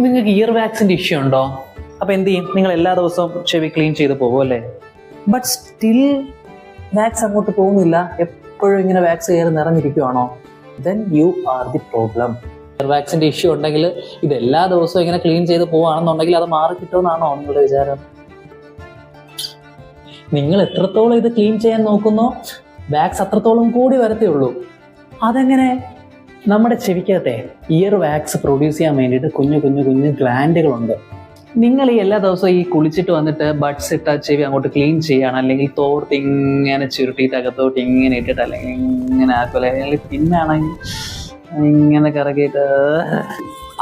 നിങ്ങൾക്ക് ഇയർ വാക്സിന്റെ ഇഷ്യൂ ഉണ്ടോ? അപ്പൊ എന്ത് ചെയ്യും? നിങ്ങൾ എല്ലാ ദിവസവും ചെവി ക്ലീൻ ചെയ്ത് പോകും അല്ലേ? ബട്ട് സ്റ്റിൽ വാക്സ് അങ്ങോട്ട് പോകുന്നില്ല, എപ്പോഴും ഇങ്ങനെ വാക്സ് കയറി നിറഞ്ഞിരിക്കുവാണോ? Then you are the problem. Ear വാക്സിന്റെ ഇഷ്യൂ ഉണ്ടെങ്കിൽ ഇത് എല്ലാ ദിവസവും ഇങ്ങനെ ക്ലീൻ ചെയ്ത് പോവാണെന്നുണ്ടെങ്കിൽ അത് മാറി കിട്ടുമെന്നാണോ നിങ്ങളുടെ വിചാരം? നിങ്ങൾ എത്രത്തോളം ഇത് ക്ലീൻ ചെയ്യാൻ നോക്കുന്നോ വാക്സ് അത്രത്തോളം കൂടി വരത്തേ ഉള്ളൂ. അതെങ്ങനെ? നമ്മുടെ ചെവിക്കകത്തെ ഇയർ വാക്സ് പ്രൊഡ്യൂസ് ചെയ്യാൻ വേണ്ടിയിട്ട് കുഞ്ഞു കുഞ്ഞു കുഞ്ഞു ഗ്ലാൻഡുകളുണ്ട്. നിങ്ങൾ ഈ എല്ലാ ദിവസവും ഈ കുളിച്ചിട്ട് വന്നിട്ട് ബഡ്സ് ഇട്ട ചെവി അങ്ങോട്ട് ക്ലീൻ ചെയ്യണം, അല്ലെങ്കിൽ തോർത്ത് ഇങ്ങനെ ചുരുട്ടിയിട്ട് അകത്തോട്ട് ഇങ്ങനെ ഇട്ടിട്ട് അല്ലെങ്കിൽ ഇങ്ങനെ ആക്കുമല്ലേ, അല്ലെങ്കിൽ പിന്നാണെങ്കിൽ ഇങ്ങനെ കറക്കിയിട്ട്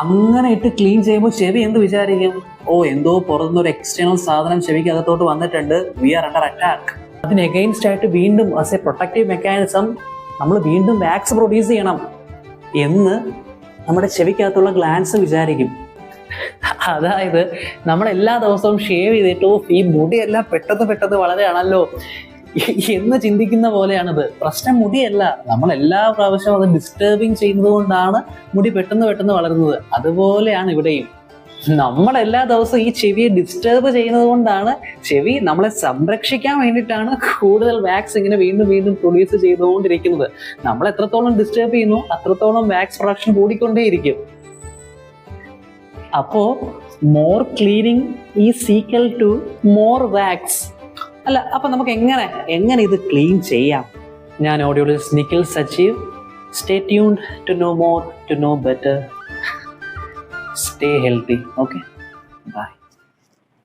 അങ്ങനെ ഇട്ട് ക്ലീൻ ചെയ്യുമ്പോൾ ചെവി എന്ത് വിചാരിക്കും? ഓ, എന്തോ പുറത്തുനിന്നൊരു എക്സ്റ്റേണൽ സാധനം ചെവിക്ക് അകത്തോട്ട് വന്നിട്ടുണ്ട്, വി ആർ അണ്ടർ അറ്റാക്ക്. അതിന് എഗെയിൻസ്റ്റ് ആയിട്ട് വീണ്ടും ആസ് എ പ്രൊട്ടക്റ്റീവ് മെക്കാനിസം നമ്മൾ വീണ്ടും വാക്സ് പ്രൊഡ്യൂസ് ചെയ്യണം എന്ന് നമ്മുടെ ചെവിക്കകത്തുള്ള ഗ്ലാൻസ് വിചാരിക്കും. അതായത് നമ്മൾ എല്ലാ ദിവസവും ഷേവ് ചെയ്തിട്ട് ഈ മുടിയെല്ലാം പെട്ടെന്ന് വളരെയാണല്ലോ എന്ന് ചിന്തിക്കുന്ന പോലെയാണിത്. പ്രശ്നം മുടിയല്ല, നമ്മൾ എല്ലാ പ്രാവശ്യവും അത് ഡിസ്റ്റർബിങ് ചെയ്യുന്നത് കൊണ്ടാണ് മുടി പെട്ടെന്ന് വളരുന്നത്. അതുപോലെയാണ് ഇവിടെയും നമ്മൾ എല്ലാ ദിവസവും ഈ ചെവിയെ ഡിസ്റ്റർബ് ചെയ്യുന്നത് കൊണ്ടാണ് ചെവി നമ്മളെ സംരക്ഷിക്കാൻ വേണ്ടിയിട്ടാണ് കൂടുതൽ വാക്സ് ഇങ്ങനെ വീണ്ടും പ്രൊഡ്യൂസ് ചെയ്തുകൊണ്ടിരിക്കുന്നത്. നമ്മൾ എത്രത്തോളം ഡിസ്റ്റർബ് ചെയ്യുന്നു അത്രത്തോളം വാക്സ് പ്രൊഡക്ഷൻ കൂടിക്കൊണ്ടേയിരിക്കും. അപ്പോ more cleaning is equal to more wax അല്ല. അപ്പൊ നമുക്ക് എങ്ങനെ ഇത് ക്ലീൻ ചെയ്യാം? ഞാൻ audiologist Nikhil Sajeev. Stay tuned to know more, to know better. Stay healthy. Okay. Bye.